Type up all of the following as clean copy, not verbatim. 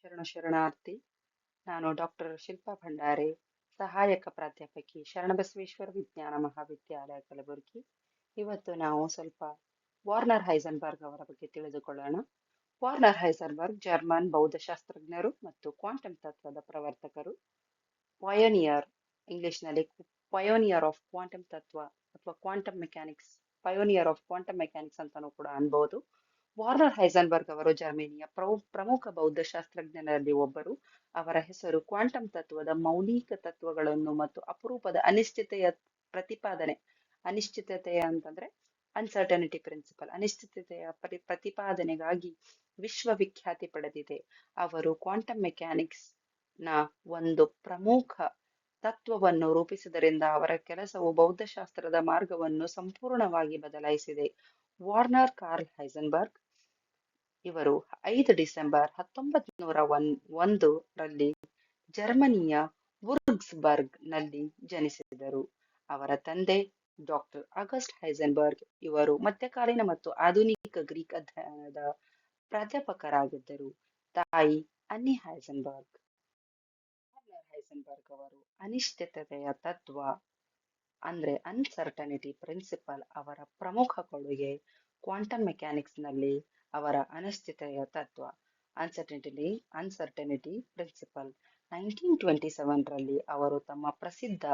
ಶರಣಾರ್ಥಿ. ನಾನು ಡಾಕ್ಟರ್ ಶಿಲ್ಪಾ ಭಂಡಾರೆ, ಸಹಾಯಕ ಪ್ರಾಧ್ಯಾಪಕಿ, ಶರಣಬಸವೇಶ್ವರ ವಿಜ್ಞಾನ ಮಹಾವಿದ್ಯಾಲಯ ಕಲಬುರಗಿ. ಇವತ್ತು ನಾವು ಸ್ವಲ್ಪ ವಾರ್ನರ್ ಹೈಸನ್ಬರ್ಗ್ ಅವರ ಬಗ್ಗೆ ತಿಳಿದುಕೊಳ್ಳೋಣ. ವಾರ್ನರ್ ಹೈಸನ್ಬರ್ಗ್ ಜರ್ಮನ್ ಭೌತಶಾಸ್ತ್ರಜ್ಞರು ಮತ್ತು ಕ್ವಾಂಟಮ್ ತತ್ವದ ಪ್ರವರ್ತಕರು. ಪಯೋನಿಯರ್, ಇಂಗ್ಲಿಷ್ನಲ್ಲಿ ಪಯೋನಿಯರ್ ಆಫ್ ಕ್ವಾಂಟಮ್ ತತ್ವ ಅಥವಾ quantum mechanics, pioneer of quantum mechanics ಅಂತಾನೂ ಕೂಡ ಅನ್ಬಹುದು. ವಾರ್ನರ್ ಹೈಸನ್ಬರ್ಗ್ ಅವರು ಜರ್ಮನಿಯ ಪ್ರಮುಖ ಭೌತಶಾಸ್ತ್ರಜ್ಞರಲ್ಲಿ ಒಬ್ಬರು. ಅವರ ಹೆಸರು ಕ್ವಾಂಟಮ್ ತತ್ವದ ಮೌಲಿಕ ತತ್ವಗಳನ್ನು ಮತ್ತು ಅಪರೂಪದ ಅನಿಶ್ಚಿತೆಯ ಪ್ರತಿಪಾದನೆ. ಅನಿಶ್ಚಿತತೆಯ ಅಂತಂದ್ರೆ ಅನ್ಸರ್ಟನಿಟಿ ಪ್ರಿನ್ಸಿಪಲ್, ಅನಿಶ್ಚಿತತೆಯ ಪ್ರತಿಪಾದನೆಗಾಗಿ ವಿಶ್ವವಿಖ್ಯಾತಿ ಪಡೆದಿದೆ. ಅವರು ಕ್ವಾಂಟಮ್ ಮೆಕ್ಯಾನಿಕ್ಸ್ ನ ಒಂದು ಪ್ರಮುಖ ತತ್ವವನ್ನು ರೂಪಿಸುವುದರಿಂದ ಅವರ ಕೆಲಸವು ಭೌತಶಾಸ್ತ್ರದ ಮಾರ್ಗವನ್ನು ಸಂಪೂರ್ಣವಾಗಿ ಬದಲಾಯಿಸಿದೆ. ವಾರ್ನರ್ ಕಾರ್ಲ್ ಹೈಸನ್ಬರ್ಗ್ ಇವರು 5 ಡಿಸೆಂಬರ್ 1901 ರಲ್ಲಿ ಜರ್ಮನಿಯ ವುರ್ಜ್ಬರ್ಗ್ ನಲ್ಲಿ ಜನಿಸಿದರು. ಅವರ ತಂದೆ ಡಾಕ್ಟರ್ ಆಗಸ್ಟ್ ಹೈಸನ್ಬರ್ಗ್ ಇವರು ಮಧ್ಯಕಾಲೀನ ಮತ್ತು ಆಧುನಿಕ ಗ್ರೀಕ್ ಅಧ್ಯಯನದ ಪ್ರಾಧ್ಯಾಪಕರಾಗಿದ್ದರು. ತಾಯಿ ಅನ್ನಿ ಹೈಸನ್ಬರ್ಗ್. ಹೈಸನ್ಬರ್ಗ್ ಅವರು ಅನಿಶ್ಚಿತತೆಯ ತತ್ವ ಅಂದ್ರೆ ಅನ್ಸರ್ಟನಿಟಿ ಪ್ರಿನ್ಸಿಪಲ್ ಅವರ ಪ್ರಮುಖ ಕೊಡುಗೆ. ಕ್ವಾಂಟಮ್ ಮೆಕ್ಯಾನಿಕ್ಸ್ ನಲ್ಲಿ ಅವರ ಅನಿಶ್ಚಿತತೆಯ ತತ್ವ ಅನ್ಸರ್ಟನಿಟಿ ಪ್ರಿನ್ಸಿಪಲ್ 1927 ರಲ್ಲಿ ಅವರು ತಮ್ಮ ಪ್ರಸಿದ್ಧ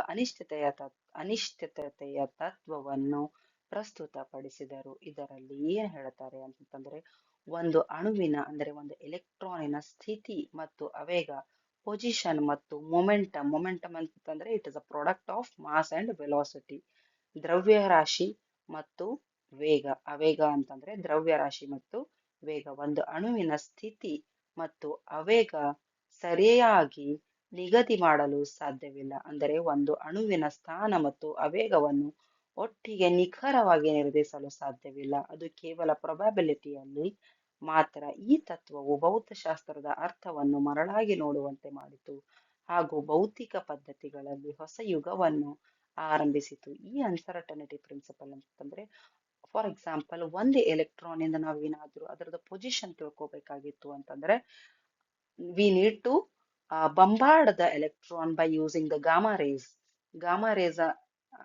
ಅನಿಶ್ಚಿತತೆಯ ತತ್ವವನ್ನು ಪ್ರಸ್ತುತಪಡಿಸಿದರು. ಇದರಲ್ಲಿ ಏನ್ ಹೇಳ್ತಾರೆ ಅಂತಂದ್ರೆ, ಒಂದು ಅಣುವಿನ ಅಂದ್ರೆ ಒಂದು ಎಲೆಕ್ಟ್ರಾನಿನ ಸ್ಥಿತಿ ಮತ್ತು ಆವೇಗ, ಪೊಸಿಷನ್ ಮತ್ತು ಮೊಮೆಂಟಮ್ ಅಂತಂದ್ರೆ it is a product of mass and velocity. ದ್ರವ್ಯರಾಶಿ ಮತ್ತು ವೇಗ, ಆವೇಗ ಅಂತಂದ್ರೆ ದ್ರವ್ಯರಾಶಿ ಮತ್ತು ವೇಗ. ಒಂದು ಅಣುವಿನ ಸ್ಥಿತಿ ಮತ್ತು ಆವೇಗ ಸರಿಯಾಗಿ ನಿಗದಿ ಮಾಡಲು ಸಾಧ್ಯವಿಲ್ಲ. ಅಂದರೆ ಒಂದು ಅಣುವಿನ ಸ್ಥಾನ ಮತ್ತು ಆವೇಗವನ್ನು ಒಟ್ಟಿಗೆ ನಿಖರವಾಗಿ ನಿರ್ಧರಿಸಲು ಸಾಧ್ಯವಿಲ್ಲ. ಅದು ಕೇವಲ ಪ್ರೊಬ್ಯಾಬಿಲಿಟಿಯಲ್ಲಿ ಮಾತ್ರ. ಈ ತತ್ವವು ಭೌತಶಾಸ್ತ್ರದ ಅರ್ಥವನ್ನು ಮರಳಾಗಿ ನೋಡುವಂತೆ ಮಾಡಿತು ಹಾಗೂ ಭೌತಿಕ ಪದ್ಧತಿಗಳಲ್ಲಿ ಹೊಸ ಯುಗವನ್ನು ಆರಂಭಿಸಿತು. ಈ ಅನ್ಸರ್ಟನಿಟಿ ಪ್ರಿನ್ಸಿಪಲ್ ಅಂತಂದ್ರೆ, ಫಾರ್ ಎಕ್ಸಾಂಪಲ್, ಒಂದು ಎಲೆಕ್ಟ್ರಾನ್ ಇಂದ ನಾವೇನಾದ್ರೂ ಅದರದ ಪೊಸಿಷನ್ ತಿಳ್ಕೊಬೇಕಾಗಿತ್ತು ಅಂತಂದ್ರೆ, we need to bombard the electron by using the gamma rays. Gamma rays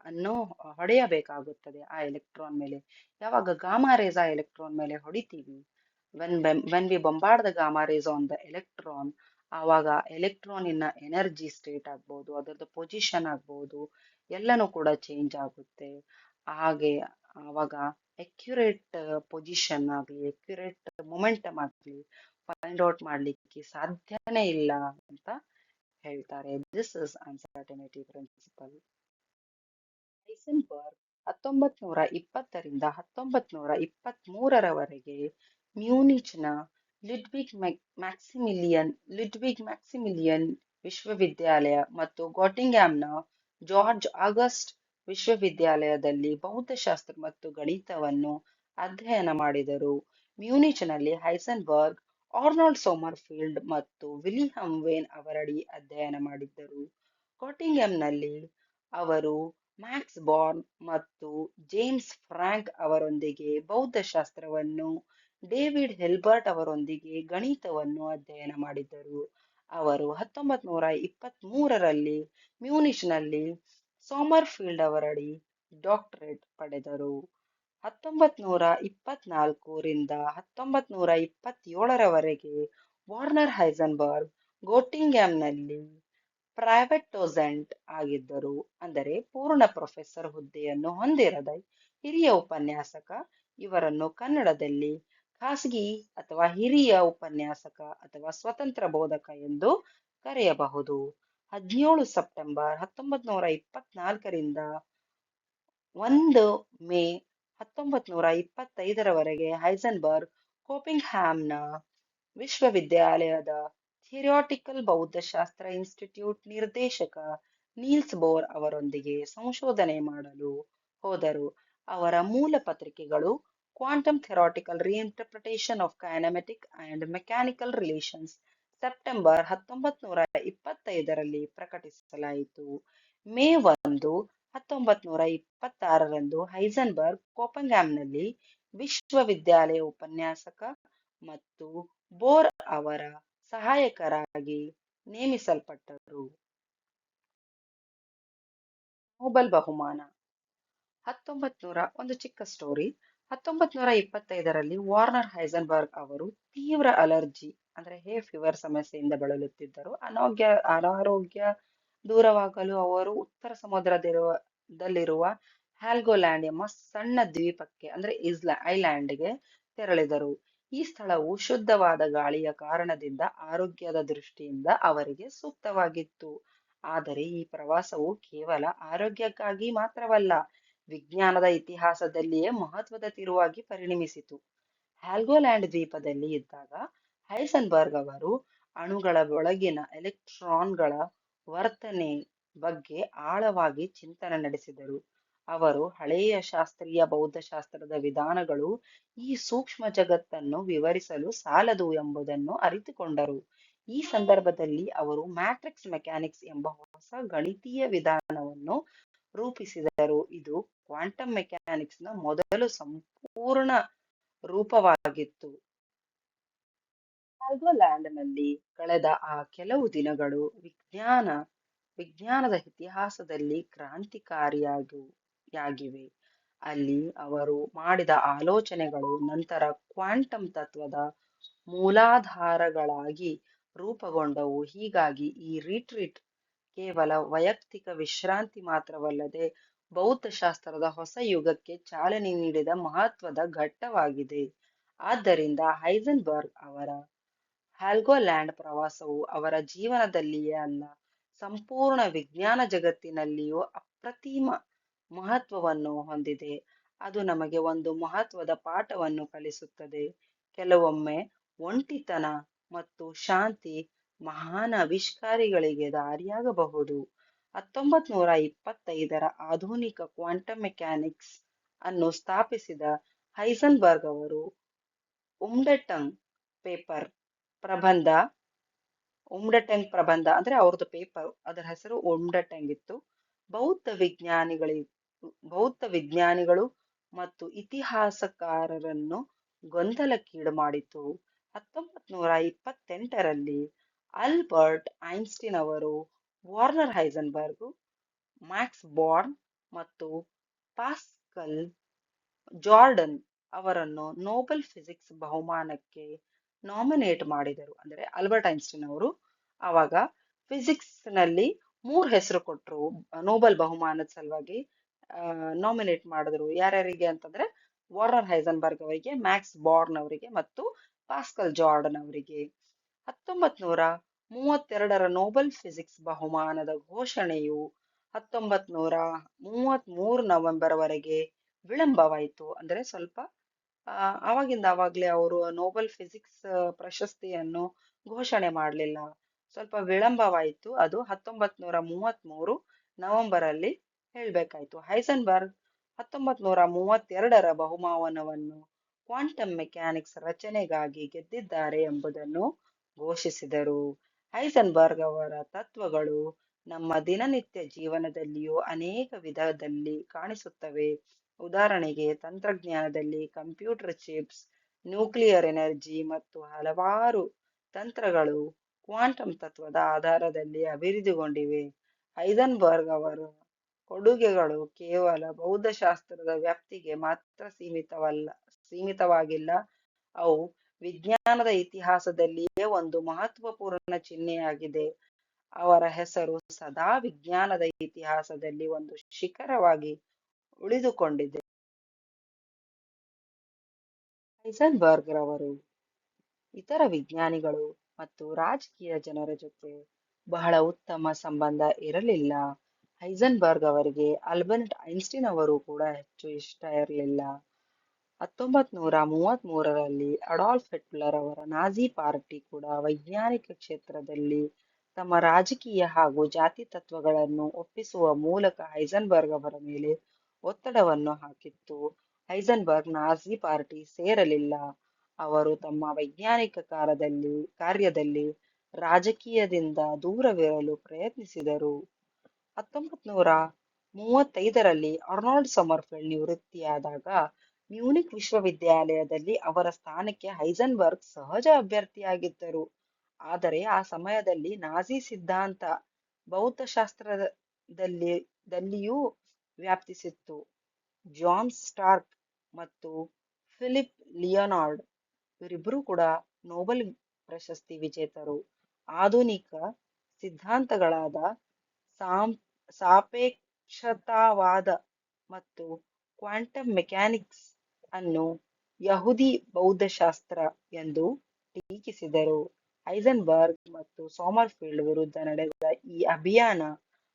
ಅನ್ನು ಹೊಡೆಯಬೇಕಾಗುತ್ತದೆ ಆ ಎಲೆಕ್ಟ್ರಾನ್ ಮೇಲೆ. ಯಾವಾಗ ಗಾಮಾ ರೇಸ್ ಆ ಎಲೆಕ್ಟ್ರಾನ್ ಮೇಲೆ ಹೊಡಿತೀವಿ, when we bombard the gamma rays on the electron, ಆವಾಗ ಎಲೆಕ್ಟ್ರಾನಿನ ಎನರ್ಜಿ ಸ್ಟೇಟ್ ಆಗ್ಬಹುದು, ಅದರದ್ದು ಪೊಸಿಷನ್ ಆಗ್ಬಹುದು, ಎಲ್ಲನೂ ಕೂಡ ಚೇಂಜ್ ಆಗುತ್ತೆ. ಹಾಗೆ ಆವಾಗ ಅಕ್ಯುರೇಟ್ ಪೊಸಿಷನ್ ಆಗಲಿ ಅಕ್ಯುರೇಟ್ ಮೊಮೆಂಟಮ್ ಆಗಲಿ ಫೈಂಡ್ ಔಟ್ ಮಾಡ್ಲಿಕ್ಕೆ ಸಾಧ್ಯನೇ ಇಲ್ಲ ಅಂತ ಹೇಳ್ತಾರೆ. This is uncertainty principal. Heisenberg 1920 ರಿಂದ 1923 ಮ್ಯೂನಿಚ್ನ ಲಿಡ್ವಿಗ್ ಮ್ಯಾಕ್ಸಿಮಿಲಿಯನ್ ವಿಶ್ವವಿದ್ಯಾಲಯ ಮತ್ತು ಗಾಟಿಂಗ್ಯಾಮ್ನ ಜಾರ್ಜ್ ಆಗಸ್ಟ್ ವಿಶ್ವವಿದ್ಯಾಲಯದಲ್ಲಿ ಭೌತಶಾಸ್ತ್ರ ಮತ್ತು ಗಣಿತವನ್ನು ಅಧ್ಯಯನ ಮಾಡಿದರು. ಮ್ಯೂನಿಚ್ನಲ್ಲಿ ಹೈಸನ್ಬರ್ಗ್ ಆರ್ನಾಲ್ಡ್ ಸೋಮರ್ಫೀಲ್ಡ್ ಮತ್ತು ವಿಲಿಯಂ ವೇನ್ ಅವರಡಿ ಅಧ್ಯಯನ ಮಾಡಿದ್ದರು. ಗಾಟಿಂಗ್ಯಾಮ್ನಲ್ಲಿ ಅವರು ಮ್ಯಾಕ್ಸ್ ಬಾರ್ನ್ ಮತ್ತು ಜೇಮ್ಸ್ ಫ್ರಾಂಕ್ ಅವರೊಂದಿಗೆ ಭೌತಶಾಸ್ತ್ರವನ್ನು, ಡೇವಿಡ್ ಹಿಲ್ಬರ್ಟ್ ಅವರೊಂದಿಗೆ ಗಣಿತವನ್ನು ಅಧ್ಯಯನ ಮಾಡಿದ್ದರು. ಅವರು 1923 ರಲ್ಲಿ ಮ್ಯೂನಿಚ್ನಲ್ಲಿ ಸೋಮರ್ಫೀಲ್ಡ್ ಅವರಡಿ ಡಾಕ್ಟರೇಟ್ ಪಡೆದರು. 1924 ರಿಂದ 1927 ವಾರ್ನರ್ ಹೈಸನ್ಬರ್ಗ್ ಗೋಟಿಂಗ್ಯಾಮ್ನಲ್ಲಿ ಪ್ರೈವೇಟ್ ಡೋಸೆಂಟ್ ಆಗಿದ್ದರು. ಅಂದರೆ ಪೂರ್ಣ ಪ್ರೊಫೆಸರ್ ಹುದ್ದೆಯನ್ನು ಹೊಂದಿರದ ಹಿರಿಯ ಉಪನ್ಯಾಸಕ. ಇವರನ್ನು ಕನ್ನಡದಲ್ಲಿ ಖಾಸಗಿ ಅಥವಾ ಹಿರಿಯ ಉಪನ್ಯಾಸಕ ಅಥವಾ ಸ್ವತಂತ್ರ ಬೋಧಕ ಎಂದು ಕರೆಯಬಹುದು. 17 ಸೆಪ್ಟೆಂಬರ್ 1924 ರಿಂದ 1 ಮೇ 1925 ಹೈಸನ್ಬರ್ಗ್ ಕೋಪಿಂಗ್ಹ್ಯಾಮ್ನ ವಿಶ್ವವಿದ್ಯಾಲಯದ ಥಿಯರಿಟಿಕಲ್ ಭೌತಶಾಸ್ತ್ರ ಇನ್ಸ್ಟಿಟ್ಯೂಟ್ ನಿರ್ದೇಶಕ ನೀಲ್ಸ್ ಬೋರ್ ಅವರೊಂದಿಗೆ ಸಂಶೋಧನೆ ಮಾಡಲು ಹೋದರು. ಅವರ ಮೂಲ ಪತ್ರಿಕೆಗಳು quantum theoretical reinterpretation of kinematic and mechanical relations September 1925 ರಲ್ಲಿ ಪ್ರಕಟಿಸಲಾಯಿತು. ಮೇ 1, 1926 ಹೈಸನ್ಬರ್ಗ್ ಕೋಪನ್ಹ್ಯಾಮ್ನಲ್ಲಿ ವಿಶ್ವವಿದ್ಯಾಲಯ ಉಪನ್ಯಾಸಕ ಮತ್ತು ಬೋರ್ ಅವರ ಸಹಾಯಕರಾಗಿ ನೇಮಿಸಲ್ಪಟ್ಟರು. ನೊಬೆಲ್ ಬಹುಮಾನ 1900 ಒಂದು ಚಿಕ್ಕ ಸ್ಟೋರಿ. 1925ರಲ್ಲಿ ವಾರ್ನರ್ ಹೈಸನ್ಬರ್ಗ್ ಅವರು ತೀವ್ರ ಅಲರ್ಜಿ ಅಂದ್ರೆ ಹೇ ಫೀವರ್ ಸಮಸ್ಯೆಯಿಂದ ಬಳಲುತ್ತಿದ್ದರು. ಅನಾರೋಗ್ಯ ದೂರವಾಗಲು ಅವರು ಉತ್ತರ ಸಮುದ್ರದಲ್ಲಿರುವ ಹ್ಯಾಲ್ಗೋಲ್ಯಾಂಡ್ ಎಂಬ ಸಣ್ಣ ದ್ವೀಪಕ್ಕೆ ಅಂದ್ರೆ ಐಲ್ಯಾಂಡ್ಗೆ ತೆರಳಿದರು. ಈ ಸ್ಥಳವು ಶುದ್ಧವಾದ ಗಾಳಿಯ ಕಾರಣದಿಂದ ಆರೋಗ್ಯದ ದೃಷ್ಟಿಯಿಂದ ಅವರಿಗೆ ಸೂಕ್ತವಾಗಿತ್ತು. ಆದರೆ ಈ ಪ್ರವಾಸವು ಕೇವಲ ಆರೋಗ್ಯಕ್ಕಾಗಿ ಮಾತ್ರವಲ್ಲ, ವಿಜ್ಞಾನದ ಇತಿಹಾಸದಲ್ಲಿಯೇ ಮಹತ್ವದ ತಿರುವಾಗಿ ಪರಿಣಮಿಸಿತು. ಹ್ಯಾಲ್ಗೋಲ್ಯಾಂಡ್ ದ್ವೀಪದಲ್ಲಿ ಇದ್ದಾಗ ಹೈಸನ್ಬರ್ಗ್ ಅವರು ಅಣುಗಳ ಒಳಗಿನ ಎಲೆಕ್ಟ್ರಾನ್ಗಳ ವರ್ತನೆ ಬಗ್ಗೆ ಆಳವಾಗಿ ಚಿಂತನೆ ನಡೆಸಿದರು. ಅವರು ಹಳೆಯ ಶಾಸ್ತ್ರೀಯ ಭೌತಶಾಸ್ತ್ರದ ವಿಧಾನಗಳು ಈ ಸೂಕ್ಷ್ಮ ಜಗತ್ತನ್ನು ವಿವರಿಸಲು ಸಾಲದು ಎಂಬುದನ್ನು ಅರಿತುಕೊಂಡರು. ಈ ಸಂದರ್ಭದಲ್ಲಿ ಅವರು ಮ್ಯಾಟ್ರಿಕ್ಸ್ ಮೆಕ್ಯಾನಿಕ್ಸ್ ಎಂಬ ಹೊಸ ಗಣಿತೀಯ ವಿಧಾನವನ್ನು ರೂಪಿಸಿದರು. ಇದು ಕ್ವಾಂಟಮ್ ಮೆಕ್ಯಾನಿಕ್ಸ್ನ ಮೊದಲು ಸಂಪೂರ್ಣ ರೂಪವಾಗಿತ್ತು. ಲ್ಯಾಂಡ್ನಲ್ಲಿ ಕಳೆದ ಆ ಕೆಲವು ದಿನಗಳು ವಿಜ್ಞಾನದ ಇತಿಹಾಸದಲ್ಲಿ ಕ್ರಾಂತಿಕಾರಿಯಾಗಿವೆ. ಅಲ್ಲಿ ಅವರು ಮಾಡಿದ ಆಲೋಚನೆಗಳು ನಂತರ ಕ್ವಾಂಟಮ್ ತತ್ವದ ಮೂಲಾಧಾರಗಳಾಗಿ ರೂಪುಗೊಂಡವು. ಹೀಗಾಗಿ ಈ ರಿಟ್ರೀಟ್ ಕೇವಲ ವೈಯಕ್ತಿಕ ವಿಶ್ರಾಂತಿ ಮಾತ್ರವಲ್ಲದೆ ಭೌತಶಾಸ್ತ್ರದ ಹೊಸ ಯುಗಕ್ಕೆ ಚಾಲನೆ ನೀಡಿದ ಮಹತ್ವದ ಘಟ್ಟವಾಗಿದೆ. ಆದ್ದರಿಂದ ಹೈಸನ್ಬರ್ಗ್ ಅವರ ಹ್ಯಾಲ್ಗೋಲ್ಯಾಂಡ್ ಪ್ರವಾಸವು ಅವರ ಜೀವನದಲ್ಲಿಯೇ ಅಲ್ಲ, ಸಂಪೂರ್ಣ ವಿಜ್ಞಾನ ಜಗತ್ತಿನಲ್ಲಿಯೂ ಅಪ್ರತಿಮ ಮಹತ್ವವನ್ನು ಹೊಂದಿದೆ. ಅದು ನಮಗೆ ಒಂದು ಮಹತ್ವದ ಪಾಠವನ್ನು ಕಲಿಸುತ್ತದೆ. ಕೆಲವೊಮ್ಮೆ ಒಂಟಿತನ ಮತ್ತು ಶಾಂತಿ ಮಹಾನ್ ಆವಿಷ್ಕಾರಗಳಿಗೆ ದಾರಿಯಾಗಬಹುದು. 1925ರ ಆಧುನಿಕ ಕ್ವಾಂಟಮ್ ಮೆಕ್ಯಾನಿಕ್ಸ್ ಅನ್ನು ಸ್ಥಾಪಿಸಿದ ಹೈಸನ್ಬರ್ಗ್ ಅವರು ಉಮ್ಡೆಟಂಗ್ ಪೇಪರ್ ಪ್ರಬಂಧ ಅಂದ್ರೆ ಅವ್ರದ್ದು ಪೇಪರ್, ಅದರ ಹೆಸರು ಉಮ್ಡೆಟಂಗ್ ಇತ್ತು. ಬೌದ್ಧ ವಿಜ್ಞಾನಿಗಳು ಮತ್ತು ಇತಿಹಾಸಕಾರರನ್ನು ಗೊಂದಲಕ್ಕೀಡು ಮಾಡಿತು. 1928ರಲ್ಲಿ ಆಲ್ಬರ್ಟ್ ಐನ್ಸ್ಟೀನ್ ಅವರು ವಾರ್ನರ್ ಹೈಸನ್ಬರ್ಗ್, ಮ್ಯಾಕ್ಸ್ ಬಾರ್ನ್ ಮತ್ತು ಪಾಸ್ಕಲ್ ಜಾರ್ಡನ್ ಅವರನ್ನು ನೊಬೆಲ್ ಫಿಸಿಕ್ಸ್ ಬಹುಮಾನಕ್ಕೆ ನಾಮಿನೇಟ್ ಮಾಡಿದರು. ಅಂದ್ರೆ ಆಲ್ಬರ್ಟ್ ಐನ್ಸ್ಟೀನ್ ಅವರು ಆವಾಗ ಫಿಸಿಕ್ಸ್ ನಲ್ಲಿ 3 ಹೆಸರು ಕೊಟ್ರು ನೊಬೆಲ್ ಬಹುಮಾನದ ಸಲುವಾಗಿ. ನಾಮಿನೇಟ್ ಮಾಡಿದ್ರು. ಯಾರ್ಯಾರಿಗೆ ಅಂತಂದ್ರೆ ವಾರ್ನರ್ ಹೈಸನ್ಬರ್ಗ್ ಅವರಿಗೆ, ಮ್ಯಾಕ್ಸ್ ಬಾರ್ನ್ ಅವರಿಗೆ ಮತ್ತು ಪಾಸ್ಕಲ್ ಜಾರ್ಡನ್ ಅವರಿಗೆ. 1932ರ ನೊಬೆಲ್ ಫಿಸಿಕ್ಸ್ ಬಹುಮಾನದ ಘೋಷಣೆಯು 1933 ನವೆಂಬರ್ ವರೆಗೆ ವಿಳಂಬವಾಯಿತು. ಅಂದ್ರೆ ಸ್ವಲ್ಪ ಅವಾಗ್ಲೇ ಅವರು ನೊಬೆಲ್ ಫಿಸಿಕ್ಸ್ ಪ್ರಶಸ್ತಿಯನ್ನು ಘೋಷಣೆ ಮಾಡಲಿಲ್ಲ. ಸ್ವಲ್ಪ ವಿಳಂಬವಾಯಿತು. ಅದು 1933 ನವೆಂಬರ್ ಅಲ್ಲಿ ಹೇಳ್ಬೇಕಾಯ್ತು. ಹೈಸನ್ಬರ್ಗ್ 1932ರ ಬಹುಮಾನವನ್ನು ಕ್ವಾಂಟಮ್ ಮೆಕ್ಯಾನಿಕ್ಸ್ ರಚನೆಗಾಗಿ ಗೆದ್ದಿದ್ದಾರೆ ಎಂಬುದನ್ನು ಘೋಷಿಸಿದರು. ಹೈಸನ್ಬರ್ಗ್ ಅವರ ತತ್ವಗಳು ನಮ್ಮ ದಿನನಿತ್ಯ ಜೀವನದಲ್ಲಿಯೂ ಅನೇಕ ವಿಧದಲ್ಲಿ ಕಾಣಿಸುತ್ತವೆ. ಉದಾಹರಣೆಗೆ ತಂತ್ರಜ್ಞಾನದಲ್ಲಿ ಕಂಪ್ಯೂಟರ್ ಚಿಪ್ಸ್, ನ್ಯೂಕ್ಲಿಯರ್ ಎನರ್ಜಿ ಮತ್ತು ಹಲವಾರು ತಂತ್ರಗಳು ಕ್ವಾಂಟಮ್ ತತ್ವದ ಆಧಾರದಲ್ಲಿ ಅಭಿವೃದ್ಧಿಗೊಂಡಿವೆ. ಹೈಸನ್ಬರ್ಗ್ ಅವರ ಕೊಡುಗೆಗಳು ಕೇವಲ ಭೌತಶಾಸ್ತ್ರದ ವ್ಯಾಪ್ತಿಗೆ ಮಾತ್ರ ಸೀಮಿತವಾಗಿಲ್ಲ, ಅವು ವಿಜ್ಞಾನದ ಇತಿಹಾಸದಲ್ಲಿಯೇ ಒಂದು ಮಹತ್ವಪೂರ್ಣ ಚಿಹ್ನೆಯಾಗಿದೆ. ಅವರ ಹೆಸರು ಸದಾ ವಿಜ್ಞಾನದ ಇತಿಹಾಸದಲ್ಲಿ ಒಂದು ಶಿಖರವಾಗಿ ಉಳಿದುಕೊಂಡಿದೆ. ಹೈಸನ್ಬರ್ಗ್ ರವರು ಇತರ ವಿಜ್ಞಾನಿಗಳು ಮತ್ತು ರಾಜಕೀಯ ಜನರ ಜೊತೆ ಬಹಳ ಉತ್ತಮ ಸಂಬಂಧ ಇರಲಿಲ್ಲ. ಹೈಸನ್ಬರ್ಗ್ ಅವರಿಗೆ ಆಲ್ಬರ್ಟ್ ಐನ್ಸ್ಟೀನ್ ಅವರು ಕೂಡ ಹೆಚ್ಚು ಇಷ್ಟ ಇರಲಿಲ್ಲ. 1933ರಲ್ಲಿ ಅಡಾಲ್ಫ್ ಹಿಟ್ಲರ್ ಅವರ ನಾಜಿ ಪಾರ್ಟಿ ಕೂಡ ವೈಜ್ಞಾನಿಕ ಕ್ಷೇತ್ರದಲ್ಲಿ ತಮ್ಮ ರಾಜಕೀಯ ಹಾಗೂ ಜಾತಿ ತತ್ವಗಳನ್ನು ಒಪ್ಪಿಸುವ ಮೂಲಕ ಹೈಸನ್ಬರ್ಗ್ ಅವರ ಮೇಲೆ ಒತ್ತಡವನ್ನು ಹಾಕಿತ್ತು. ಹೈಸನ್ಬರ್ಗ್ ನಾಜಿ ಪಾರ್ಟಿ ಸೇರಲಿಲ್ಲ. ಅವರು ತಮ್ಮ ವೈಜ್ಞಾನಿಕ ಕಾರ್ಯದಲ್ಲಿ ರಾಜಕೀಯದಿಂದ ದೂರವಿರಲು ಪ್ರಯತ್ನಿಸಿದರು. 1935ರಲ್ಲಿ ಅರ್ನಾಲ್ಡ್ ಸಮರ್ಫೆಲ್ಡ್ ನಿವೃತ್ತಿಯಾದಾಗ ಮ್ಯೂನಿಕ್ ವಿಶ್ವವಿದ್ಯಾಲಯದಲ್ಲಿ ಅವರ ಸ್ಥಾನಕ್ಕೆ ಹೈಸನ್ಬರ್ಗ್ ಸಹಜ ಅಭ್ಯರ್ಥಿಯಾಗಿದ್ದರು. ಆದರೆ ಆ ಸಮಯದಲ್ಲಿ ನಾಜಿ ಸಿದ್ಧಾಂತ ದಲ್ಲಿಯೂ ವ್ಯಾಪಿಸಿತ್ತು. ಜಾನ್ ಸ್ಟಾರ್ಕ್ ಮತ್ತು ಫಿಲಿಪ್ ಲಿಯೋನಾರ್ಡ್ ಇವರಿಬ್ಬರೂ ಕೂಡ ನೊಬೆಲ್ ಪ್ರಶಸ್ತಿ ವಿಜೇತರು. ಆಧುನಿಕ ಸಿದ್ಧಾಂತಗಳಾದ ಸಾಂ- ಸಾಪೇಕ್ಷತಾವಾದ ಮತ್ತು ಕ್ವಾಂಟಮ್ ಮೆಕ್ಯಾನಿಕ್ಸ್ ಅನ್ನು ಯಹೂದಿ ಭೌತಶಾಸ್ತ್ರ ಎಂದು ಟೀಕಿಸಿದರು. ಹೈಸನ್ಬರ್ಗ್ ಮತ್ತು ಸೋಮರ್ಫೀಲ್ಡ್ ವಿರುದ್ಧ ನಡೆದ ಈ ಅಭಿಯಾನ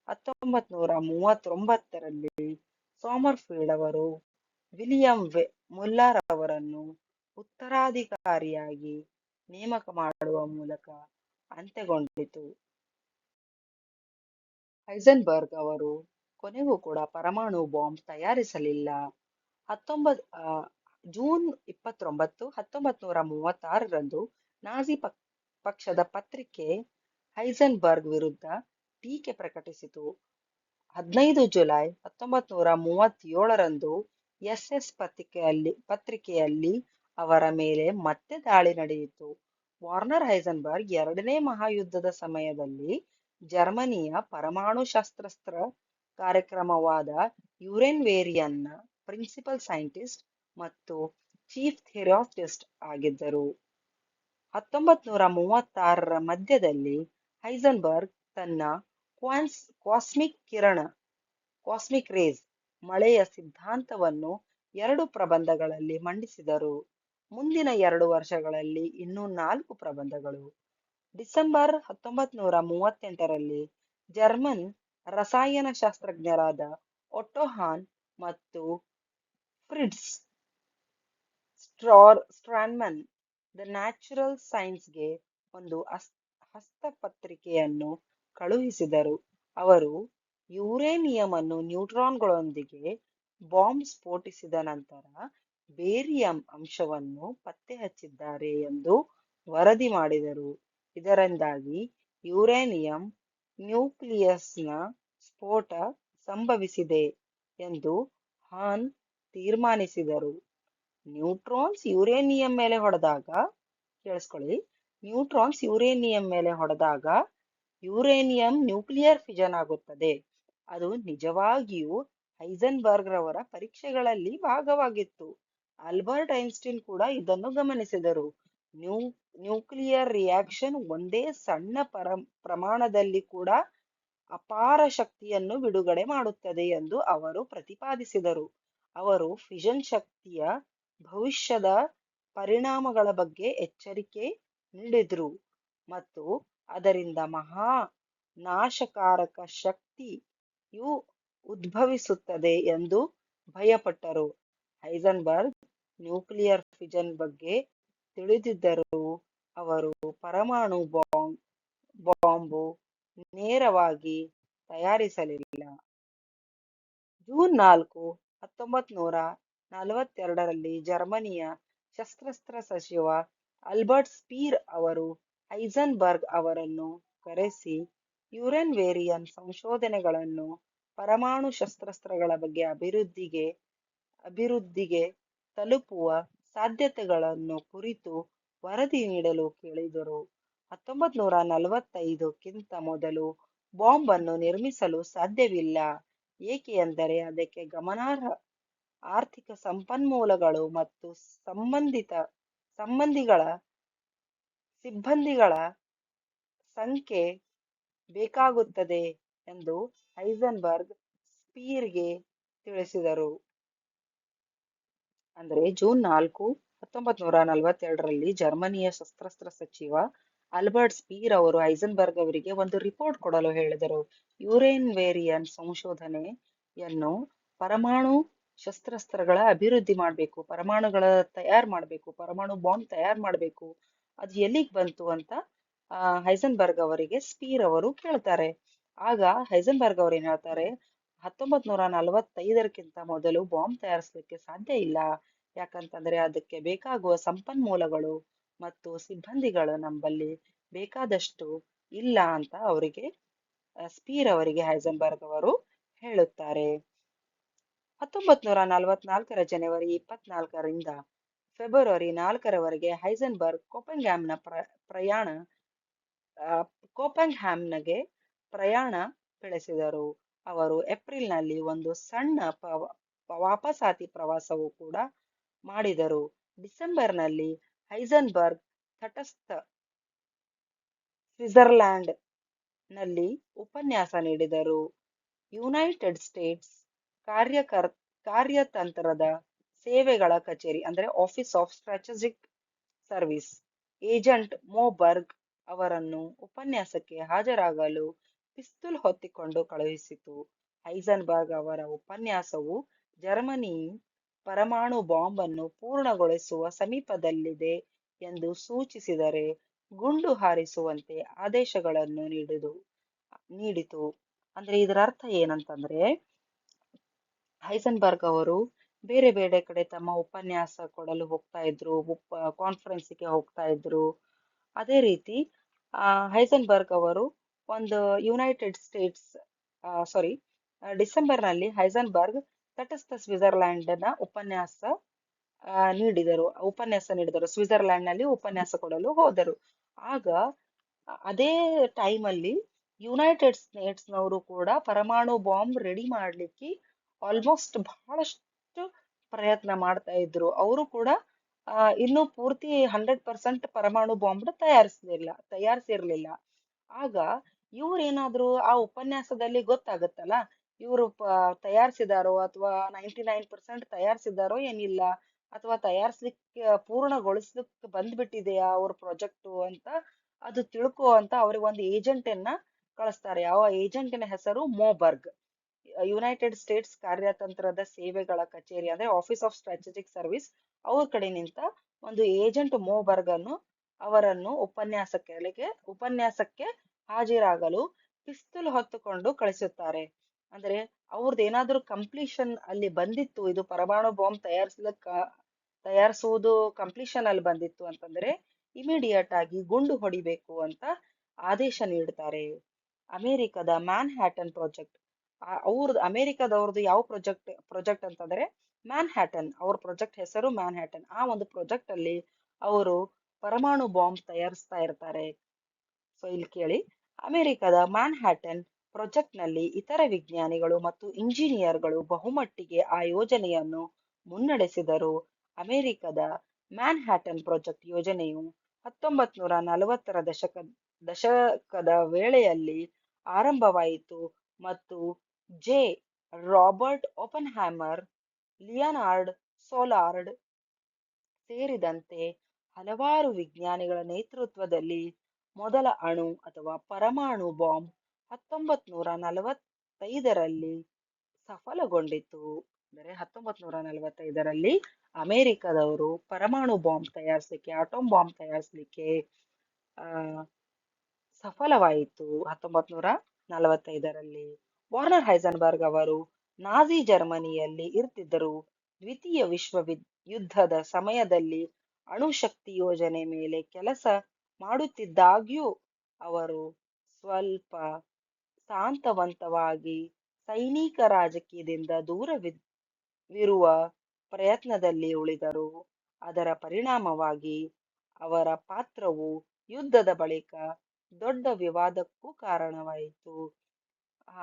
1939ರಲ್ಲಿ ಸೋಮರ್ಫೀಲ್ಡ್ ಅವರು ವಿಲಿಯಂ ಮುಲ್ಲರ್ ಅವರನ್ನು ಉತ್ತರಾಧಿಕಾರಿಯಾಗಿ ನೇಮಕ ಮಾಡುವ ಮೂಲಕ ಅಂತ್ಯಗೊಂಡಿತು. ಹೈಸನ್ಬರ್ಗ್ ಅವರು ಕೊನೆಗೂ ಕೂಡ ಪರಮಾಣು ಬಾಂಬ್ ತಯಾರಿಸಲಿಲ್ಲ. ಜೂನ್ 29, 1936ರಂದು ನಾಜಿ ಪಕ್ಷದ ಪತ್ರಿಕೆ ಹೈಸನ್ಬರ್ಗ್ ವಿರುದ್ಧ ಟೀಕೆ ಪ್ರಕಟಿಸಿತು. 15 ಜುಲೈ 1937ರಂದು ಎಸ್ಎಸ್ ಪತ್ರಿಕೆಯಲ್ಲಿ ಅವರ ಮೇಲೆ ಮತ್ತೆ ದಾಳಿ ನಡೆಯಿತು. ವಾರ್ನರ್ ಹೈಸನ್ಬರ್ಗ್ ಎರಡನೇ ಮಹಾಯುದ್ಧದ ಸಮಯದಲ್ಲಿ ಜರ್ಮನಿಯ ಪರಮಾಣು ಶಸ್ತ್ರಾಸ್ತ್ರ ಕಾರ್ಯಕ್ರಮವಾದ ಯುರೇನ್ವೇರಿಯಂನ ಪ್ರಿನ್ಸಿಪಲ್ ಸೈಂಟಿಸ್ಟ್ ಮತ್ತು ಚೀಫ್ ಥಿಯರಿಟಿಸ್ಟ್ ಆಗಿದ್ದರು. 1936ರ ಮಧ್ಯದಲ್ಲಿ ಹೈಸನ್ಬರ್ಗ್ ತನ್ನ ಕಾಸ್ಮಿಕ್ ರೇಸ್ ಮಳೆಯ ಸಿದ್ಧಾಂತವನ್ನು 2 ಪ್ರಬಂಧಗಳಲ್ಲಿ ಮಂಡಿಸಿದರು. ಮುಂದಿನ 2 ವರ್ಷಗಳಲ್ಲಿ ಇನ್ನೂ 4 ಪ್ರಬಂಧಗಳು. ಡಿಸೆಂಬರ್ 1938ರಲ್ಲಿ ಜರ್ಮನ್ ರಸಾಯನಶಾಸ್ತ್ರಜ್ಞರಾದ ಒಟ್ಟೋ ಹಾನ್ ಮತ್ತು ಫ್ರಿಟ್ಜ್ ಸ್ಟ್ರಾನ್ಮನ್ ದ ನ್ಯಾಚುರಲ್ ಸೈನ್ಸ್ಗೆ ಒಂದು ಹಸ್ತಪತ್ರಿಕೆಯನ್ನು ಕಳುಹಿಸಿದರು. ಅವರು ಯುರೇನಿಯಂ ಅನ್ನು ನ್ಯೂಟ್ರಾನ್ಗಳೊಂದಿಗೆ ಬಾಂಬ್ ಸ್ಫೋಟಿಸಿದ ನಂತರ ಬೇರಿಯಂ ಅಂಶವನ್ನು ಪತ್ತೆಹಚ್ಚಿದ್ದಾರೆ ಎಂದು ವರದಿ ಮಾಡಿದರು. ಇದರಿಂದಾಗಿ ಯುರೇನಿಯಂ ನ್ಯೂಕ್ಲಿಯಸ್ನ ಸ್ಫೋಟ ಸಂಭವಿಸಿದೆ ಎಂದು ಹಾನ್ ತೀರ್ಮಾನಿಸಿದರು. ನ್ಯೂಟ್ರಾನ್ಸ್ ಯುರೇನಿಯಂ ಮೇಲೆ ಹೊಡೆದಾಗ ಯುರೇನಿಯಂ ನ್ಯೂಕ್ಲಿಯರ್ ಫಿಷನ್ ಆಗುತ್ತದೆ. ಅದು ನಿಜವಾಗಿಯೂ ಹೈಸನ್ಬರ್ಗ್ ರವರ ಪರೀಕ್ಷೆಗಳಲ್ಲಿ ಭಾಗವಾಗಿತ್ತು. ಆಲ್ಬರ್ಟ್ ಐನ್ಸ್ಟೀನ್ ಕೂಡ ಇದನ್ನು ಗಮನಿಸಿದರು. ನ್ಯೂಕ್ಲಿಯರ್ ರಿಯಾಕ್ಷನ್ ಒಂದೇ ಸಣ್ಣ ಪ್ರಮಾಣದಲ್ಲಿ ಕೂಡ ಅಪಾರ ಶಕ್ತಿಯನ್ನು ಬಿಡುಗಡೆ ಮಾಡುತ್ತದೆ ಎಂದು ಅವರು ಪ್ರತಿಪಾದಿಸಿದರು. ಅವರು ಫಿಷನ್ ಶಕ್ತಿಯ ಭವಿಷ್ಯದ ಪರಿಣಾಮಗಳ ಬಗ್ಗೆ ಎಚ್ಚರಿಕೆ ನೀಡಿದ್ರು ಮತ್ತು ಅದರಿಂದ ಮಹಾ ನಾಶಕಾರಕ ಶಕ್ತಿಯು ಉದ್ಭವಿಸುತ್ತದೆ ಎಂದು ಭಯಪಟ್ಟರು. ಹೈಸನ್ಬರ್ಗ್ ನ್ಯೂಕ್ಲಿಯರ್ ಫಿಷನ್ ಬಗ್ಗೆ ತಿಳಿದಿದ್ದರೂ ಅವರು ಪರಮಾಣು ಬಾಂಬು ನೇರವಾಗಿ ತಯಾರಿಸಲಿಲ್ಲ. ಜೂನ್ 4, 1942ರಲ್ಲಿ ಜರ್ಮನಿಯ ಶಸ್ತ್ರಾಸ್ತ್ರ ಸಚಿವ ಆಲ್ಬರ್ಟ್ ಸ್ಪೀರ್ ಅವರು ಹೈಸನ್ಬರ್ಗ್ ಅವರನ್ನು ಕರೆಸಿ ಯುರೇನ್ವೇರಿಯಂ ಸಂಶೋಧನೆಗಳನ್ನು ಪರಮಾಣು ಶಸ್ತ್ರಾಸ್ತ್ರಗಳ ಬಗ್ಗೆ ಅಭಿವೃದ್ಧಿಗೆ ತಲುಪುವ ಸಾಧ್ಯತೆಗಳನ್ನು ಕುರಿತು ವರದಿ ನೀಡಲು ಕೇಳಿದರು. 1945ಕ್ಕಿಂತ ಮೊದಲು ಬಾಂಬ್ ಅನ್ನು ನಿರ್ಮಿಸಲು ಸಾಧ್ಯವಿಲ್ಲ, ಏಕೆಂದರೆ ಅದಕ್ಕೆ ಗಮನಾರ್ಹ ಆರ್ಥಿಕ ಸಂಪನ್ಮೂಲಗಳು ಮತ್ತು ಸಿಬ್ಬಂದಿಗಳ ಸಂಖ್ಯೆ ಬೇಕಾಗುತ್ತದೆ ಎಂದು ಹೈಸನ್ಬರ್ಗ್ ಸ್ಪೀರ್ಗೆ ತಿಳಿಸಿದರು. ಅಂದ್ರೆ ಜೂನ್ 4, 1942ರಲ್ಲಿ ಜರ್ಮನಿಯ ಶಸ್ತ್ರಾಸ್ತ್ರ ಸಚಿವ ಆಲ್ಬರ್ಟ್ ಸ್ಪೀರ್ ಅವರು ಹೈಸನ್ಬರ್ಗ್ ಅವರಿಗೆ ಒಂದು ರಿಪೋರ್ಟ್ ಕೊಡಲು ಹೇಳಿದರು. ಯುರೇನ್ವೇರಿಯಂ ಸಂಶೋಧನೆಯನ್ನು ಪರಮಾಣು ಶಸ್ತ್ರಾಸ್ತ್ರಗಳ ಅಭಿವೃದ್ಧಿ ಮಾಡಬೇಕು, ಪರಮಾಣುಗಳ ತಯಾರು ಮಾಡಬೇಕು, ಪರಮಾಣು ಬಾಂಬ್ ತಯಾರು ಮಾಡಬೇಕು. ಅದು ಎಲ್ಲಿಗೆ ಬಂತು ಅಂತ ಹೈಸನ್ಬರ್ಗ್ ಅವರಿಗೆ ಸ್ಪೀರ್ ಅವರು ಕೇಳ್ತಾರೆ. ಆಗ ಹೈಸನ್ಬರ್ಗ್ ಅವರು ಏನ್ ಹೇಳ್ತಾರೆ, 1945ಕ್ಕಿಂತ ಮೊದಲು ಬಾಂಬ್ ತಯಾರಿಸಲಿಕ್ಕೆ ಸಾಧ್ಯ ಇಲ್ಲ, ಯಾಕಂತಂದ್ರೆ ಅದಕ್ಕೆ ಬೇಕಾಗುವ ಸಂಪನ್ಮೂಲಗಳು ಮತ್ತು ಸಿಬ್ಬಂದಿಗಳು ನಮ್ಮಲ್ಲಿ ಬೇಕಾದಷ್ಟು ಇಲ್ಲ ಅಂತ ಸ್ಪೀರ್ ಅವರಿಗೆ ಹೈಸನ್ಬರ್ಗ್ ಅವರು ಹೇಳುತ್ತಾರೆ. 1944ರ ಜನವರಿ 24ರಿಂದ ಫೆಬ್ರವರಿ 4ರವರೆಗೆ ಹೈಸನ್ಬರ್ಗ್ ಕೋಪೆನ್ಹ್ಯಾಮ್ನ ಪ್ರಯಾಣ ಆ, ಕೋಪನ್ಹ್ಯಾಮ್ನಗೆ ಪ್ರಯಾಣ ಬೆಳೆಸಿದರು. ಅವರು ಏಪ್ರಿಲ್ನಲ್ಲಿ ಒಂದು ಸಣ್ಣ ವಾಪಸಾತಿ ಪ್ರವಾಸವೂ ಕೂಡ ಮಾಡಿದರು. ಡಿಸೆಂಬರ್ನಲ್ಲಿ ಹೈಸನ್ಬರ್ಗ್ ತಟಸ್ಥ ಸ್ವಿಟ್ಜರ್ಲ್ಯಾಂಡ್ ನಲ್ಲಿ ಉಪನ್ಯಾಸ ನೀಡಿದರು. ಯುನೈಟೆಡ್ ಸ್ಟೇಟ್ಸ್ ಕಾರ್ಯಕರ್ ಕಾರ್ಯತಂತ್ರದ ಸೇವೆಗಳ ಕಚೇರಿ ಅಂದ್ರೆ office of strategic service agent Moberg ಅವರನ್ನು ಉಪನ್ಯಾಸಕ್ಕೆ ಹಾಜರಾಗಲು ಪಿಸ್ತೂಲ್ ಹೊತ್ತಿಕೊಂಡು ಕಳುಹಿಸಿತು. ಹೈಸನ್ಬರ್ಗ್ ಅವರ ಉಪನ್ಯಾಸವು ಜರ್ಮನಿ ಪರಮಾಣು ಬಾಂಬ್ ಅನ್ನು ಪೂರ್ಣಗೊಳಿಸುವ ಸಮೀಪದಲ್ಲಿದೆ ಎಂದು ಸೂಚಿಸಿದರೆ ಗುಂಡು ಹಾರಿಸುವಂತೆ ಆದೇಶಗಳನ್ನು ನೀಡಿತು. ಅಂದ್ರೆ ಇದರ ಅರ್ಥ ಏನಂತಂದ್ರೆ ಹೈಸನ್ಬರ್ಗ್ ಅವರು ಬೇರೆ ಬೇರೆ ಕಡೆ ತಮ್ಮ ಉಪನ್ಯಾಸ ಕೊಡಲು ಹೋಗ್ತಾ ಇದ್ರು, ಕಾನ್ಫರೆನ್ಸ್ಗೆ ಹೋಗ್ತಾ ಇದ್ರು. ಅದೇ ರೀತಿ ಹೈಸನ್ಬರ್ಗ್ ಅವರು ಒಂದು ಯುನೈಟೆಡ್ ಸ್ಟೇಟ್ಸ್ ಸಾರಿ ಡಿಸೆಂಬರ್ನಲ್ಲಿ ಹೈಸನ್ಬರ್ಗ್ ತಟಸ್ಥ ಸ್ವಿಟ್ಜರ್ಲ್ಯಾಂಡ್ನ ಉಪನ್ಯಾಸ ನೀಡಿದರು ಸ್ವಿಟ್ಜರ್ಲ್ಯಾಂಡ್ ನಲ್ಲಿ ಉಪನ್ಯಾಸ ಕೊಡಲು ಹೋದರು. ಆಗ ಅದೇ ಟೈಮಲ್ಲಿ ಯುನೈಟೆಡ್ ಸ್ಟೇಟ್ಸ್ನವರು ಕೂಡ ಪರಮಾಣು ಬಾಂಬ್ ರೆಡಿ ಮಾಡ್ಲಿಕ್ಕೆ ಆಲ್ಮೋಸ್ಟ್ ಬಹಳಷ್ಟು ಪ್ರಯತ್ನ ಮಾಡ್ತಾ ಇದ್ರು. ಅವರು ಕೂಡ ಇನ್ನೂ ಪೂರ್ತಿ 100% ಪರಮಾಣು ಬಾಂಬ್ ತಯಾರಿಸಿರ್ಲಿಲ್ಲ. ಆಗ ಇವ್ರೇನಾದ್ರು ಆ ಉಪನ್ಯಾಸದಲ್ಲಿ ಗೊತ್ತಾಗತ್ತಲ್ಲ, ಇವರು ತಯಾರಿಸಿದಾರೋ ಅಥವಾ 99% ತಯಾರಿಸಿದಾರೋ ಏನಿಲ್ಲ, ಅಥವಾ ತಯಾರಿಸ್ಲಿಕ್ಕೆ ಪೂರ್ಣಗೊಳಿಸ್ಲಿಕ್ಕೆ ಬಂದ್ಬಿಟ್ಟಿದೆಯಾ ಅವ್ರ ಪ್ರಾಜೆಕ್ಟ್ ಅಂತ ಅದು ತಿಳ್ಕೊ ಅಂತ ಅವ್ರಿಗೆ ಒಂದು ಏಜೆಂಟನ್ನ ಕಳಿಸ್ತಾರೆ. ಯಾವ ಏಜೆಂಟಿನ ಹೆಸರು ಮೋಬರ್ಗ್. ಯುನೈಟೆಡ್ ಸ್ಟೇಟ್ಸ್ ಕಾರ್ಯತಂತ್ರದ ಸೇವೆಗಳ ಕಚೇರಿ ಅಂದ್ರೆ ಆಫೀಸ್ ಆಫ್ ಸ್ಟ್ರಾಟಜಿಕ್ ಸರ್ವಿಸ್ ಅವ್ರ ಕಡೆನಿಂದ ಒಂದು ಏಜೆಂಟ್ ಮೋಬರ್ಗ್ ಅವರನ್ನು ಉಪನ್ಯಾಸಕ್ಕೆ ಹಾಜರಾಗಲು ಪಿಸ್ತೂಲ್ ಹೊತ್ತುಕೊಂಡು ಕಳಿಸುತ್ತಾರೆ. ಅಂದ್ರೆ ಅವ್ರದ್ದು ಏನಾದ್ರೂ ಕಂಪ್ಲೀಷನ್ ಅಲ್ಲಿ ಬಂದಿತ್ತು, ಇದು ಪರಮಾಣು ಬಾಂಬ್ ತಯಾರಿಸುವುದು ಕಂಪ್ಲೀಷನ್ ಅಲ್ಲಿ ಬಂದಿತ್ತು ಅಂತಂದ್ರೆ ಇಮಿಡಿಯೇಟ್ ಆಗಿ ಗುಂಡು ಹೊಡಿಬೇಕು ಅಂತ ಆದೇಶ ನೀಡ್ತಾರೆ. ಅಮೆರಿಕದ ಮ್ಯಾನ್ ಹ್ಯಾಟನ್ ಪ್ರಾಜೆಕ್ಟ್ ಅಮೆರಿಕದವ್ರದ್ದು ಯಾವ ಪ್ರಾಜೆಕ್ಟ್ ಅಂತಂದ್ರೆ ಮ್ಯಾನ್ ಹ್ಯಾಟನ್. ಅವ್ರ ಪ್ರಾಜೆಕ್ಟ್ ಹೆಸರು ಮ್ಯಾನ್ ಹ್ಯಾಟನ್. ಆ ಒಂದು ಪ್ರಾಜೆಕ್ಟ್ ಅಲ್ಲಿ ಅವರು ಪರಮಾಣು ಬಾಂಬ್ ತಯಾರಿಸ್ತಾ ಇರ್ತಾರೆ. ಸೊ ಇಲ್ಲಿ ಕೇಳಿ, ಅಮೆರಿಕದ ಮ್ಯಾನ್ ಹ್ಯಾಟನ್ ಪ್ರಾಜೆಕ್ಟ್ನಲ್ಲಿ ಇತರ ವಿಜ್ಞಾನಿಗಳು ಮತ್ತು ಇಂಜಿನಿಯರ್ಗಳು ಬಹುಮಟ್ಟಿಗೆ ಆ ಯೋಜನೆಯನ್ನು ಮುನ್ನಡೆಸಿದರು. ಅಮೆರಿಕದ ಮ್ಯಾನ್ ಹ್ಯಾಟನ್ ಪ್ರಾಜೆಕ್ಟ್ ಯೋಜನೆಯು 1940ರ ದಶಕದ ವೇಳೆಯಲ್ಲಿ ಆರಂಭವಾಯಿತು ಮತ್ತು ಜೆ. ರಾಬರ್ಟ್ ಓಪನ್ಹೈಮರ್, ಲಿಯನಾರ್ಡ್ ಸೋಲಾರ್ಡ್ ಸೇರಿದಂತೆ ಹಲವಾರು ವಿಜ್ಞಾನಿಗಳ ನೇತೃತ್ವದಲ್ಲಿ ಮೊದಲ ಅಣು ಅಥವಾ ಪರಮಾಣು ಬಾಂಬ್ 1945ರಲ್ಲಿ ಸಫಲಗೊಂಡಿತು. ಅಂದರೆ 1945ರಲ್ಲಿ ಅಮೆರಿಕದವರು ಪರಮಾಣು ಬಾಂಬ್ ತಯಾರಿಸಲಿಕ್ಕೆ, ಆಟೋಮ್ ಬಾಂಬ್ ತಯಾರಿಸಲಿಕ್ಕೆ ಆ ಸಫಲವಾಯಿತು 1945ರಲ್ಲಿ. ವಾರ್ನರ್ ಹೈಸನ್ಬರ್ಗ್ ಅವರು ನಾಜಿ ಜರ್ಮನಿಯಲ್ಲಿ ಇರ್ತಿದ್ದರು. ದ್ವಿತೀಯ ಯುದ್ಧದ ಸಮಯದಲ್ಲಿ ಅಣುಶಕ್ತಿ ಯೋಜನೆ ಮೇಲೆ ಕೆಲಸ ಮಾಡುತ್ತಿದ್ದಾಗ್ಯೂ ಅವರು ಸ್ವಲ್ಪ ಶಾಂತವಂತವಾಗಿ ಸೈನಿಕ ರಾಜಕೀಯದಿಂದ ದೂರವಿರುವ ಪ್ರಯತ್ನದಲ್ಲಿ ಉಳಿದರು. ಅದರ ಪರಿಣಾಮವಾಗಿ ಅವರ ಪಾತ್ರವು ಯುದ್ಧದ ಬಳಿಕ ದೊಡ್ಡ ವಿವಾದಕ್ಕೂ ಕಾರಣವಾಯಿತು.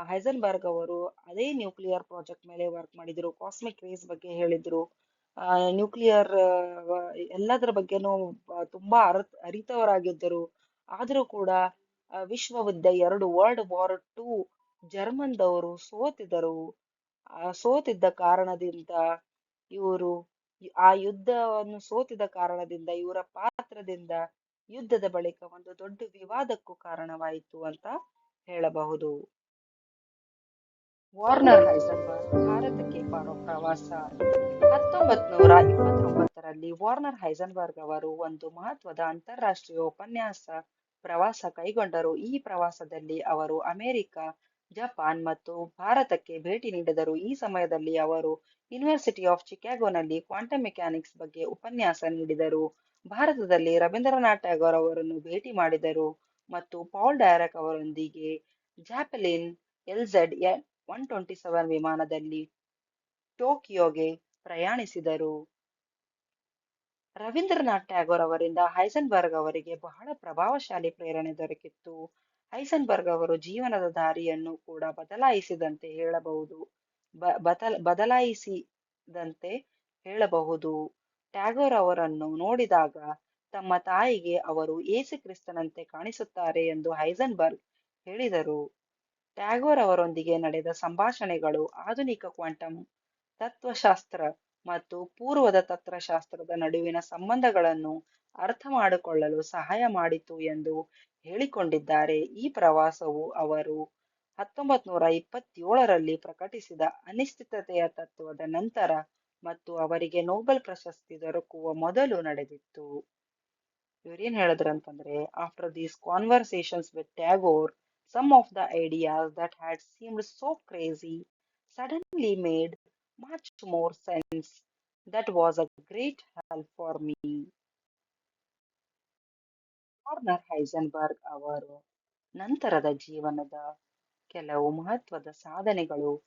ಹೈಸನ್ಬರ್ಗ್ ಅವರು ಅದೇ ನ್ಯೂಕ್ಲಿಯರ್ ಪ್ರಾಜೆಕ್ಟ್ ಮೇಲೆ ವರ್ಕ್ ಮಾಡಿದ್ರು, ಕಾಸ್ಮಿಕ್ ರೇಸ್ ಬಗ್ಗೆ ಹೇಳಿದ್ರು, ನ್ಯೂಕ್ಲಿಯರ್ ಎಲ್ಲದರ ಬಗ್ಗೆನೂ ತುಂಬಾ ಅರಿತವರಾಗಿದ್ದರು. ಆದ್ರೂ ಕೂಡ ವಿಶ್ವಯುದ್ಧ 2 ವರ್ಲ್ಡ್ ವಾರ್ 2 ಜರ್ಮನ್ದವರು ಸೋತಿದ್ದ ಕಾರಣದಿಂದ ಇವರು ಸೋತಿದ್ದ ಕಾರಣದಿಂದ ಇವರ ಪಾತ್ರದಿಂದ ಯುದ್ಧದ ಬಳಿಕ ಒಂದು ದೊಡ್ಡ ವಿವಾದಕ್ಕೂ ಕಾರಣವಾಯಿತು ಅಂತ ಹೇಳಬಹುದು. ವಾರ್ನರ್ ಹೈಸನ್ಬರ್ಗ್ ಭಾರತಕ್ಕೆ ಪ್ರವಾಸ. 1929ರಲ್ಲಿ ವಾರ್ನರ್ ಹೈಸನ್ಬರ್ಗ್ ಅವರು ಒಂದು ಮಹತ್ವದ ಅಂತಾರಾಷ್ಟ್ರೀಯ ಪ್ರವಾಸ ಕೈಗೊಂಡರು. ಈ ಪ್ರವಾಸದಲ್ಲಿ ಅವರು ಅಮೆರಿಕ, ಜಪಾನ್ ಮತ್ತು ಭಾರತಕ್ಕೆ ಭೇಟಿ ನೀಡಿದರು. ಈ ಸಮಯದಲ್ಲಿ ಅವರು ಯೂನಿವರ್ಸಿಟಿ ಆಫ್ ಚಿಕಾಗೋನಲ್ಲಿ ಕ್ವಾಂಟಮ್ ಮೆಕ್ಯಾನಿಕ್ಸ್ ಬಗ್ಗೆ ಉಪನ್ಯಾಸ ನೀಡಿದರು. ಭಾರತದಲ್ಲಿ ರವೀಂದ್ರನಾಥ್ ಟ್ಯಾಗೋರ್ ಅವರನ್ನು ಭೇಟಿ ಮಾಡಿದರು ಮತ್ತು ಪಾಲ್ ಡೈರಾಕ್ ಅವರೊಂದಿಗೆ ಜಾಪೆಲಿನ್ LZ-127 ವಿಮಾನದಲ್ಲಿ ಟೋಕಿಯೋಗೆ ಪ್ರಯಾಣಿಸಿದರು. ರವೀಂದ್ರನಾಥ್ ಟ್ಯಾಗೋರ್ ಅವರಿಂದ ಹೈಸನ್ಬರ್ಗ್ ಅವರಿಗೆ ಬಹಳ ಪ್ರಭಾವಶಾಲಿ ಪ್ರೇರಣೆ ದೊರಕಿತ್ತು. ಹೈಸನ್ಬರ್ಗ್ ಅವರು ಜೀವನದ ದಾರಿಯನ್ನು ಕೂಡ ಬದಲಾಯಿಸಿದಂತೆ ಹೇಳಬಹುದು. ಬದಲಾಯಿಸಿದಂತೆ ಹೇಳಬಹುದು. ಟ್ಯಾಗೋರ್ ಅವರನ್ನು ನೋಡಿದಾಗ ತಮ್ಮ ತಾಯಿಗೆ ಅವರು ಯೇಸು ಕ್ರಿಸ್ತನಂತೆ ಕಾಣಿಸುತ್ತಾರೆ ಎಂದು ಹೈಸನ್ಬರ್ಗ್ ಹೇಳಿದರು. ಟ್ಯಾಗೋರ್ ಅವರೊಂದಿಗೆ ನಡೆದ ಸಂಭಾಷಣೆಗಳು ಆಧುನಿಕ ಕ್ವಾಂಟಮ್ ತತ್ವಶಾಸ್ತ್ರ ಮತ್ತು ಪೂರ್ವದ ತತ್ವಶಾಸ್ತ್ರದ ನಡುವಿನ ಸಂಬಂಧಗಳನ್ನು ಅರ್ಥಮಾಡಿಕೊಳ್ಳಲು ಸಹಾಯ ಮಾಡಿತು ಎಂದು ಹೇಳಿಕೊಂಡಿದ್ದಾರೆ. ಈ ಪ್ರವಾಸವು ಅವರು 1927ರಲ್ಲಿ ಪ್ರಕಟಿಸಿದ ಅನಿಶ್ಚಿತತೆಯ ತತ್ವದ ನಂತರ ಮತ್ತು ಅವರಿಗೆ ನೊಬೆಲ್ ಪ್ರಶಸ್ತಿ ದೊರಕುವ ಮೊದಲು ನಡೆದಿತ್ತು. ಇವ್ರೇನ್ ಹೇಳಿದ್ರಂತಂದ್ರೆ, after these conversations with Tagore, some of the ideas that had seemed so crazy suddenly made much more sense. That was a great help for me. Warner Heisenberg ಅವರು ನಂತರದ ಜೀವನದ ಕೆಲವು ಮಹತ್ವದ ಸಾಧನೆಗಳು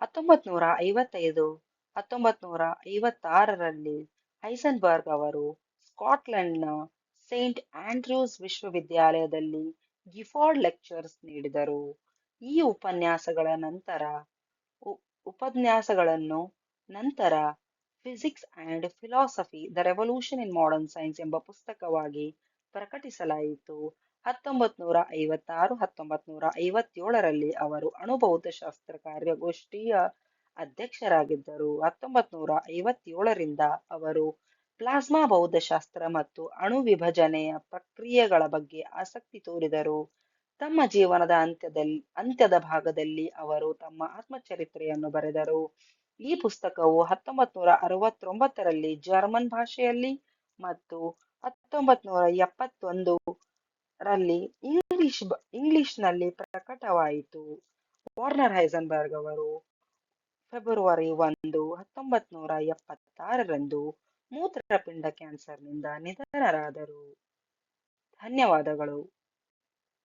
1955 1956ರಲ್ಲಿ ಹೈಸನ್ಬರ್ಗ್ ಅವರು ಸ್ಕಾಟ್ಲೆಂಡ್ನ ಸೇಂಟ್ ಆಂಡ್ರ್ಯೂಸ್ ವಿಶ್ವವಿದ್ಯಾಲಯದಲ್ಲಿ ಗಿಫಾರ್ಡ್ ಲೆಕ್ಚರ್ಸ್ ನೀಡಿದರು. ಈ ಉ- ಉಪನ್ಯಾಸಗಳನ್ನು ನಂತರ physics and philosophy the revolution in modern science ಎಂಬ ಪುಸ್ತಕವಾಗಿ ಪ್ರಕಟಿಸಲಾಯಿತು. 1956-1957ರಲ್ಲಿ ಅವರು ಅಣುಭೌತಶಾಸ್ತ್ರ ಕಾರ್ಯಗೋಷ್ಠಿಯ ಅಧ್ಯಕ್ಷರಾಗಿದ್ದರು. 1957ರಿಂದ ಅವರು ಪ್ಲಾಸ್ಮಾ ಭೌತಶಾಸ್ತ್ರ ಮತ್ತು ಅಣು ವಿಭಜನೆಯ ಪ್ರಕ್ರಿಯೆಗಳ ಬಗ್ಗೆ ಆಸಕ್ತಿ ತೋರಿದರು. ತಮ್ಮ ಜೀವನದ ಅಂತ್ಯದ ಭಾಗದಲ್ಲಿ ಅವರು ತಮ್ಮ ಆತ್ಮಚರಿತ್ರೆಯನ್ನು ಬರೆದರು. ಈ ಪುಸ್ತಕವು 1969ರಲ್ಲಿ ಜರ್ಮನ್ ಭಾಷೆಯಲ್ಲಿ ಮತ್ತು 1971ರಲ್ಲಿ ಇಂಗ್ಲಿಷ್ನಲ್ಲಿ ಪ್ರಕಟವಾಯಿತು. ವಾರ್ನರ್ ಹೈಸನ್ಬರ್ಗ್ ಅವರು ಫೆಬ್ರವರಿ 1, 1976ರಂದು ಮೂತ್ರಪಿಂಡ ಕ್ಯಾನ್ಸರ್ನಿಂದ ನಿಧನರಾದರು. ಧನ್ಯವಾದಗಳು.